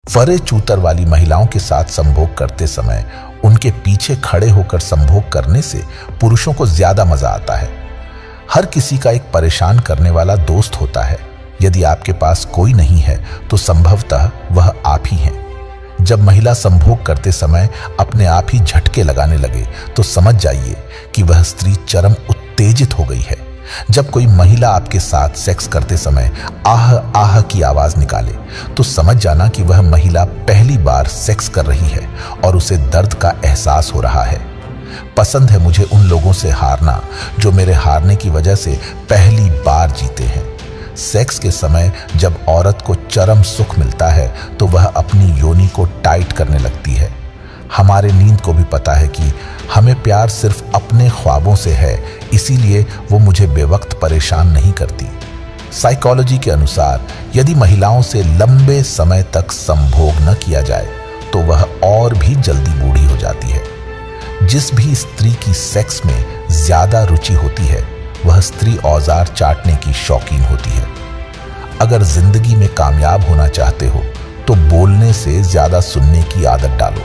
फरे चूतर वाली महिलाओं के साथ संभोग करते समय उनके पीछे खड़े होकर संभोग करने से पुरुषों को ज्यादा मजा आता है। हर किसी का एक परेशान करने वाला दोस्त होता है। यदि आपके पास कोई नहीं है तो संभवतः वह आप ही हैं। जब महिला संभोग करते समय अपने आप ही झटके लगाने लगे तो समझ जाइए कि वह स्त्री चरम उत्तेजित हो गई है। जब कोई महिला आपके साथ सेक्स करते समय आह आह की आवाज निकाले तो समझ जाना कि वह महिला पहली बार सेक्स कर रही है और उसे दर्द का एहसास हो रहा है। पसंद है मुझे उन लोगों से हारना जो मेरे हारने की वजह से पहली बार जीते हैं। सेक्स के समय जब औरत को चरम सुख मिलता है तो वह अपनी योनि को टाइट करने लगती है। हमारे नींद को भी पता है कि हमें प्यार सिर्फ अपने ख्वाबों से है, इसीलिए वो मुझे बेवक्त परेशान नहीं करती। साइकोलॉजी के अनुसार यदि महिलाओं से लंबे समय तक संभोग न किया जाए तो वह और भी जल्दी बूढ़ी हो जाती है। जिस भी स्त्री की सेक्स में ज्यादा रुचि होती है वह स्त्री औजार चाटने की शौकीन होती है। अगर जिंदगी में कामयाब होना चाहते हो तो बोलने से ज्यादा सुनने की आदत डालो।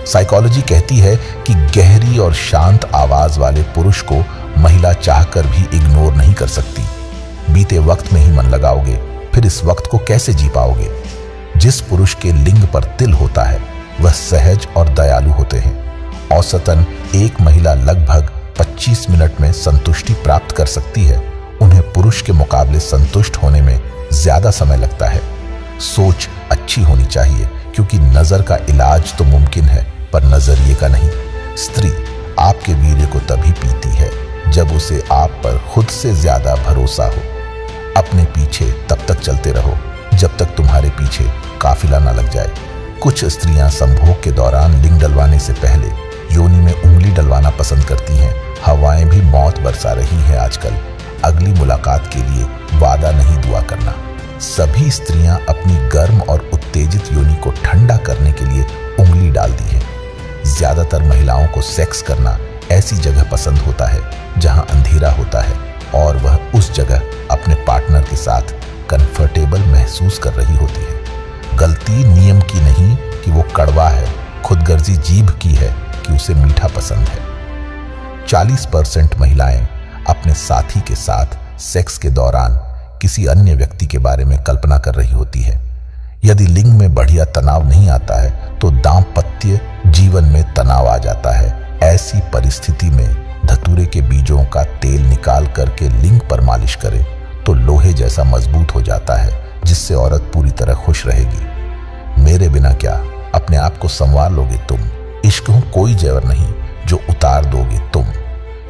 साइकोलॉजी कहती है कि गहरी और शांत आवाज वाले पुरुष को महिला चाहकर भी इग्नोर नहीं कर सकती। बीते वक्त में ही मन लगाओगे, फिर इस वक्त को कैसे जी पाओगे? जिस पुरुष के लिंग पर तिल होता है वह सहज और दयालु होते हैं। औसतन एक महिला लगभग 25 मिनट में संतुष्टि प्राप्त कर सकती है। उन्हें पुरुष के मुकाबले संतुष्ट होने में ज्यादा समय लगता है। सोच अच्छी होनी चाहिए क्योंकि नजर का इलाज तो मुमकिन है पर नजरिए का नहीं। स्त्री आपके वीर्य को तभी पीती है जब उसे आप पर खुद से ज्यादा भरोसा हो। अपने पीछे तब तक चलते रहो जब तक तुम्हारे पीछे काफिला ना लग जाए। कुछ स्त्रियां संभोग के दौरान लिंग डलवाने से पहले योनि में उंगली डलवाना पसंद करती हैं। हवाएं भी मौत बरसा रही हैं आजकल। अगली मुलाकात के लिए वादा नहीं दुआ करना। सभी स्त्रियां अपनी गर्म और उत्तेजित योनि को ठंडा करने के लिए उंगली डालती हैं। ज्यादातर महिलाओं को सेक्स करना ऐसी जगह पसंद होता है जहां अंधेरा होता है और वह उस जगह अपने पार्टनर के साथ कंफर्टेबल महसूस कर रही होती है। गलती नियम की नहीं कि वो कड़वा है, खुदगर्जी जीभ की है कि उसे मीठा पसंद है। 40% महिलाएं अपने साथी के साथ सेक्स के दौरान किसी अन्य व्यक्ति के बारे में कल्पना कर रही होती है। यदि लिंग में बढ़िया तनाव नहीं आता है तो दाम्पत्य जीवन में तनाव आ जाता है। ऐसी परिस्थिति में धतूरे के बीजों का तेल निकाल करके लिंग पर मालिश करें तो लोहे जैसा मजबूत हो जाता है, जिससे औरत पूरी तरह खुश रहेगी। मेरे बिना क्या अपने आप को संवार लोगे तुम। इश्क हूं कोई जेवर नहीं जो उतार दोगे तुम।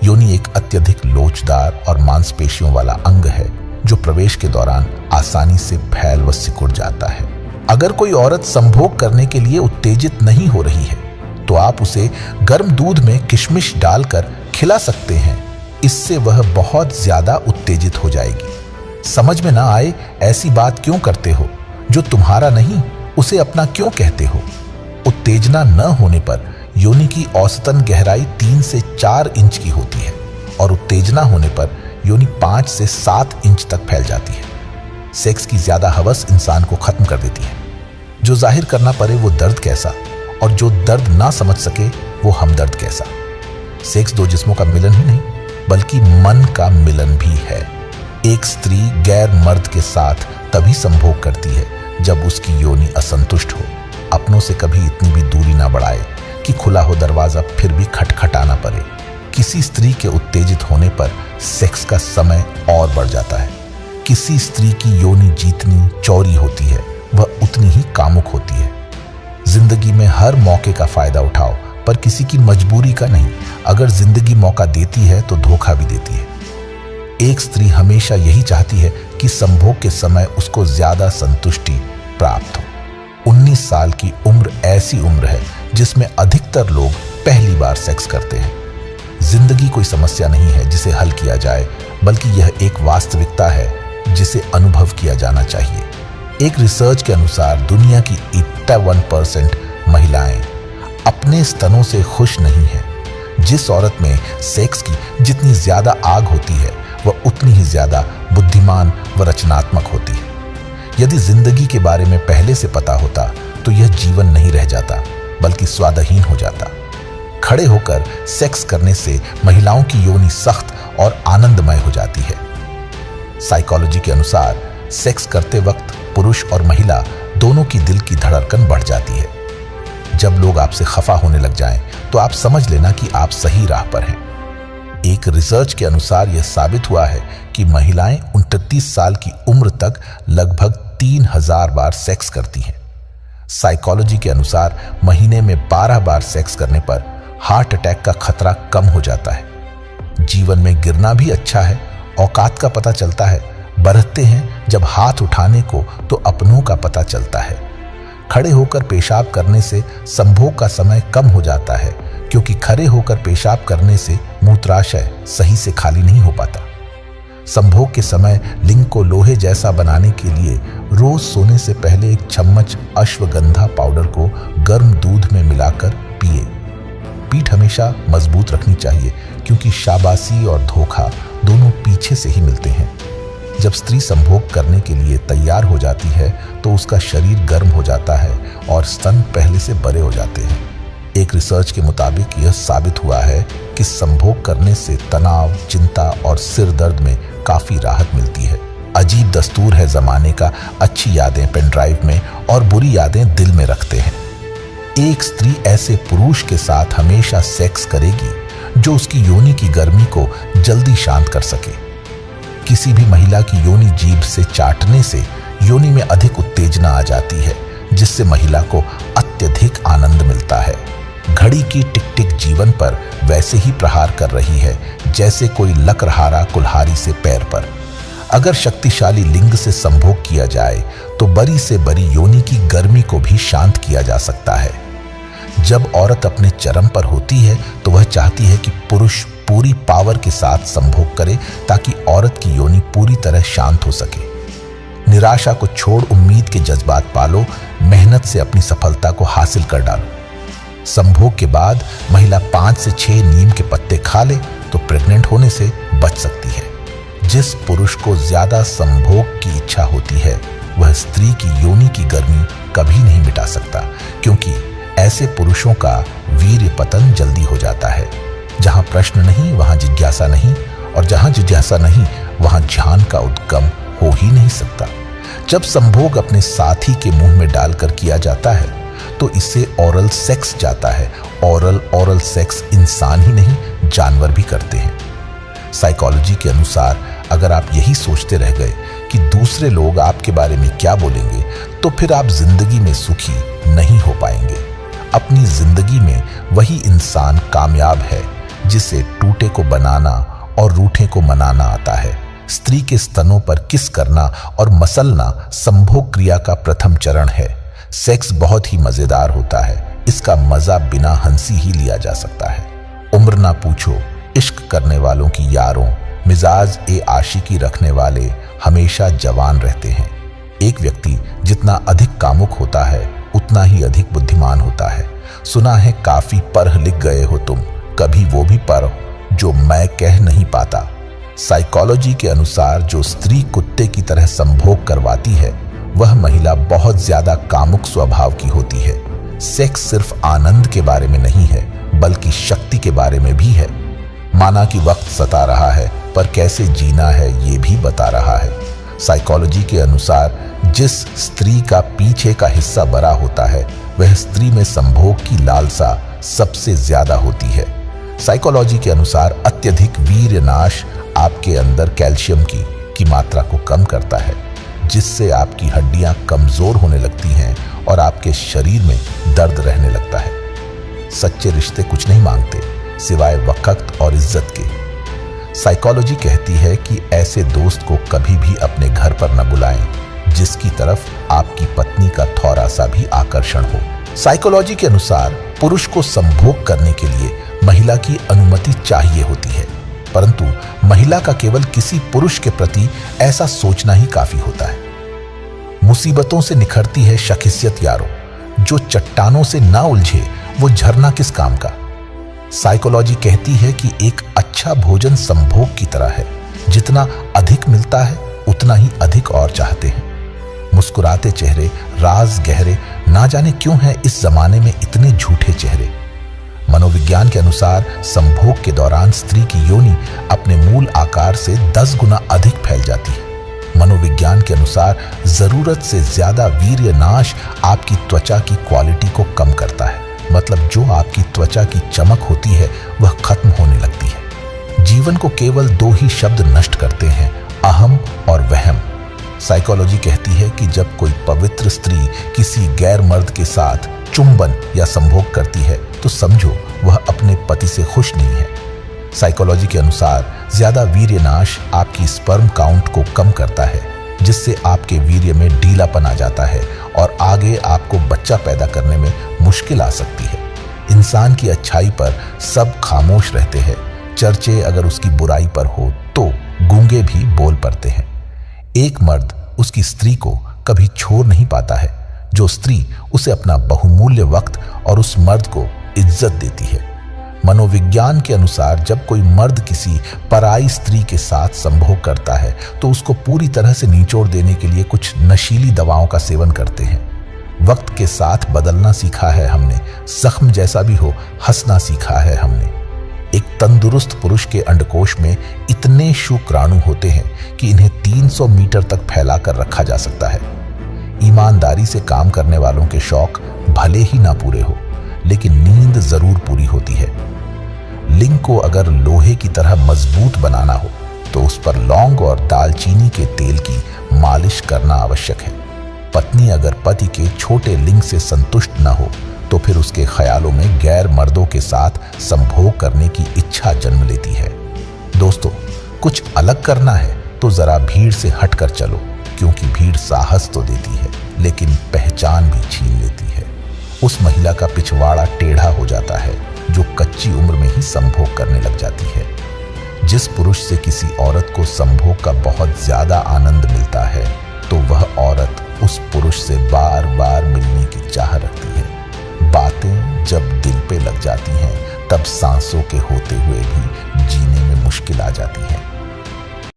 योनि एक अत्यधिक लोचदार और मांसपेशियों वाला अंग है जो प्रवेश के दौरान आसानी से फैल व सिकुड़ जाता है। अगर कोई औरत संभोग करने के लिए उत्तेजित नहीं हो रही है तो आप उसे गर्म दूध में किशमिश डालकर खिला सकते हैं। इससे वह बहुत ज्यादा उत्तेजित हो जाएगी। समझ में ना आए ऐसी बात क्यों करते हो? जो तुम्हारा नहीं उसे अपना क्यों कहते हो? उत्तेजना न होने पर योनि की औसतन गहराई 3 से 4 इंच की होती है और उत्तेजना होने पर योनि 5 से 7 इंच तक फैल जाती है। सेक्स की ज्यादा हवस इंसान को खत्म कर देती है। जो जाहिर करना पड़े वो दर्द कैसा, और जो दर्द ना समझ सके वो हमदर्द कैसा। सेक्स दो जिस्मों का मिलन ही नहीं बल्कि मन का मिलन भी है। एक स्त्री गैर मर्द के साथ तभी संभोग करती है जब उसकी योनि असंतुष्ट हो, अपनों से कभी इतनी भी दूरी ना बढ़ाए कि खुला हो दरवाजा फिर भी खटखटाना पड़े। किसी स्त्री के उत्तेजित होने पर सेक्स का समय और बढ़ जाता है। किसी स्त्री की योनि जितनी चौड़ी होती है वह उतनी ही कामुक होती है। जिंदगी में हर मौके का फायदा उठाओ पर किसी की मजबूरी का नहीं। अगर जिंदगी मौका देती है तो धोखा भी देती है। एक स्त्री हमेशा यही चाहती है कि संभोग के समय उसको ज्यादा संतुष्टि प्राप्त हो। 19 साल की उम्र ऐसी उम्र है जिसमें अधिकतर लोग पहली बार सेक्स करते हैं। जिंदगी कोई समस्या नहीं है जिसे हल किया जाए, बल्कि यह एक वास्तविकता है जिसे अनुभव किया जाना चाहिए। एक रिसर्च के अनुसार दुनिया की 51% महिलाएं अपने स्तनों से खुश नहीं है। जिस औरत में सेक्स की जितनी ज्यादा आग होती है वह उतनी ही ज्यादा बुद्धिमान व रचनात्मक होती है। यदि जिंदगी के बारे में पहले से पता होता तो यह जीवन नहीं रह जाता बल्कि स्वादहीन हो जाता। खड़े होकर सेक्स करने से महिलाओं की योनि सख्त और आनंदमय हो जाती है। साइकोलॉजी के अनुसार सेक्स करते वक्त पुरुष और महिला दोनों की दिल की धड़कन बढ़ जाती है। जब लोग आपसे खफा होने लग जाएं, तो आप समझ लेना कि आप सही राह पर हैं। एक रिसर्च के अनुसार यह साबित हुआ है कि महिलाएं 29 साल की उम्र तक लगभग 3000 बार सेक्स करती हैं। साइकोलॉजी के अनुसार महीने में 12 बार सेक्स करने पर हार्ट अटैक का खतरा कम हो जाता है। जीवन में गिरना भी अच्छा है, औकात का पता चलता है। बरतते हैं जब हाथ उठाने को तो अपनों का पता चलता है। खड़े होकर पेशाब करने से संभोग का समय कम हो जाता है, क्योंकि खड़े होकर पेशाब करने से मूत्राशय सही से खाली नहीं हो पाता। संभोग के समय लिंग को लोहे जैसा बनाने के लिए रोज सोने से पहले 1 चम्मच अश्वगंधा पाउडर को गर्म दूध में मिलाकर पिए। पीठ हमेशा मजबूत रखनी चाहिए, क्योंकि शाबाशी और धोखा दोनों पीछे से ही मिलते हैं। जब स्त्री संभोग करने के लिए तैयार हो जाती है तो उसका शरीर गर्म हो जाता है और स्तन पहले से बड़े हो जाते हैं। एक रिसर्च के मुताबिक यह साबित हुआ है कि संभोग करने से तनाव, चिंता और सिर दर्द में काफी राहत मिलती है। अजीब दस्तूर है जमाने का, अच्छी यादें पेन ड्राइव में और बुरी यादें दिल में रखते हैं। एक स्त्री ऐसे पुरुष के साथ हमेशा सेक्स करेगी जो उसकी योनि की गर्मी को जल्दी शांत कर सके। किसी भी महिला की योनि जीभ से चाटने से योनि में अधिक उत्तेजना आ जाती है, जिससे महिला को अत्यधिक आनंद मिलता है। घड़ी की टिक टिक जीवन पर वैसे ही प्रहार कर रही है जैसे कोई लकरहारा कुल्हाड़ी से पैर पर। अगर शक्तिशाली लिंग से संभोग किया जाए तो बड़ी से बड़ी योनि की गर्मी को भी शांत किया जा सकता है। जब औरत अपने चरम पर होती है तो वह चाहती है कि पुरुष पूरी पावर के साथ संभोग करे, ताकि औरत की योनि पूरी तरह शांत हो सके। निराशा को छोड़ उम्मीद के जज्बात पालो, मेहनत से अपनी सफलता को हासिल कर डालो। संभोग के बाद महिला 5 से 6 नीम के पत्ते खा ले तो प्रेग्नेंट होने से बच सकती है। जिस पुरुष को ज्यादा संभोग की इच्छा होती है वह स्त्री की योनि की गर्मी कभी नहीं मिटा सकता, क्योंकि ऐसे पुरुषों का वीर्य पतन जल्दी हो जाता है। जहां प्रश्न नहीं वहां जिज्ञासा नहीं, और जहां जिज्ञासा नहीं वहां ध्यान का उद्गम हो ही नहीं सकता। जब संभोग अपने साथी के मुंह में डालकर किया जाता है तो इसे ओरल सेक्स जाता है। ओरल सेक्स इंसान ही नहीं जानवर भी करते हैं। साइकोलॉजी के अनुसार अगर आप यही सोचते रह गए कि दूसरे लोग आपके बारे में क्या बोलेंगे, तो फिर आप जिंदगी में सुखी नहीं हो पाएंगे। अपनी जिंदगी में वही इंसान कामयाब है जिसे टूटे को बनाना और रूठे को मनाना आता है। स्त्री के स्तनों पर किस करना और मसलना संभोग क्रिया का प्रथम चरण है। सेक्स बहुत ही मजेदार होता है, इसका मजा बिना हंसी ही लिया जा सकता है। उम्र ना पूछो, इश्क करने वालों की यारों, मिजाज ए आशिकी रखने वाले हमेशा जवान रहते हैं। एक व्यक्ति जितना अधिक कामुक होता है उतना ही अधिक बुद्धिमान होता है। सुना है काफी पढ़ लिख गए हो तुम, कभी वो भी पढ़ो जो मैं कह नहीं पाता। साइकोलॉजी के अनुसार जो स्त्री कुत्ते की तरह संभोग करवाती है वह महिला बहुत ज्यादा कामुक स्वभाव की होती है। सेक्स सिर्फ आनंद के बारे में नहीं है, बल्कि शक्ति के बारे में भी है। माना कि वक्त सता रहा है, पर कैसे जीना है ये भी बता रहा है। साइकोलॉजी के अनुसार जिस स्त्री का पीछे का हिस्सा बड़ा होता है वह स्त्री में संभोग की लालसा सबसे ज्यादा होती है। साइकोलॉजी के अनुसार अत्यधिक वीर्य नाश आपके अंदर कैल्शियम की मात्रा को कम करता है, जिससे आपकी हड्डियां कमजोर होने लगती हैं और आपके शरीर में दर्द रहने लगता है। सच्चे रिश्ते कुछ नहीं मांगते सिवाय वक्त और इज्जत के। साइकोलॉजी कहती है कि ऐसे दोस्त को कभी भी अपने घर पर न बुलाएं जिसकी तरफ आपकी पत्नी का थोड़ा सा भी आकर्षण हो। साइकोलॉजी के अनुसार पुरुष को संभोग करने के लिए महिला की अनुमति चाहिए होती है, परंतु महिला का केवल किसी पुरुष के प्रति ऐसा सोचना ही काफी होता है। मुसीबतों से निखरती है शखसियत यारो, जो चट्टानों से ना उलझे वो झरना किस काम का। साइकोलॉजी कहती है कि एक अच्छा भोजन संभोग की तरह है, जितना अधिक मिलता है उतना ही अधिक और चाहते हैं। मुस्कुराते चेहरे, राज गहरे, ना जाने क्यों है इस जमाने में इतने झूठे चेहरे। मनोविज्ञान के अनुसार संभोग के दौरान स्त्री की योनि अपने मूल आकार से 10 गुना अधिक फैल जाती है। मनोविज्ञान के अनुसार जरूरत से ज्यादा वीर्य नाश आपकी त्वचा की क्वालिटी को कम करता है। मतलब जो आपकी त्वचा की चमक होती है वह खत्म होने लगती है। जीवन को केवल 2 ही शब्द नष्ट करते हैं, अहम और वहम। साइकोलॉजी कहती है कि जब कोई पवित्र स्त्री किसी गैर मर्द के साथ चुंबन या संभोग करती है तो समझो वह अपने पति से खुश नहीं है। साइकोलॉजी के अनुसार ज्यादा वीर्यनाश आपकी स्पर्म काउंट को कम करता है, जिससे आपके वीर्य में ढीलापन आ जाता है और आगे आपको बच्चा पैदा करने में मुश्किल आ सकती है। इंसान की अच्छाई पर सब खामोश रहते हैं, चर्चे अगर उसकी बुराई पर हो तो गूंगे भी बोल पड़ते हैं। एक मर्द उसकी स्त्री को कभी छोड़ नहीं पाता है, जो स्त्री उसे अपना बहुमूल्य वक्त और उस मर्द को इज्जत देती है। मनोविज्ञान के अनुसार जब कोई मर्द किसी पराई स्त्री के साथ संभोग करता है तो उसको पूरी तरह से निचोड़ देने के लिए कुछ नशीली दवाओं का सेवन करते हैं। वक्त के साथ बदलना सीखा है हमने, जख्म जैसा भी हो हंसना सीखा है हमने। एक तंदुरुस्त पुरुष के अंडकोश में इतने शुक्राणु होते हैं कि इन्हें 300 मीटर तक फैला कर रखा जा सकता है। ईमानदारी से काम करने वालों के शौक भले ही ना पूरे हो, लेकिन नींद जरूर पूरी होती है। लिंग को अगर लोहे की तरह मजबूत बनाना हो तो उस पर लौंग और दालचीनी के तेल की मालिश करना आवश्यक है। पत्नी अगर पति के छोटे लिंग से संतुष्ट न हो तो फिर उसके ख्यालों में गैर मर्दों के साथ संभोग करने की इच्छा जन्म लेती है। दोस्तों, कुछ अलग करना है तो जरा भीड़ से हटकर चलो, क्योंकि भीड़ साहस तो देती है लेकिन पहचान भी छीन लेती है। उस महिला का पिछवाड़ा टेढ़ा हो जाता है जो कच्ची उम्र में ही संभोग करने लग जाती है। जिस पुरुष से किसी औरत को संभोग का बहुत ज्यादा आनंद मिलता है तो वह औरत उस पुरुष से बार बार मिलने की चाह रखती है। बातें जब दिल पे लग जाती हैं तब सांसों के होते हुए भी जीने में मुश्किल आ जाती है।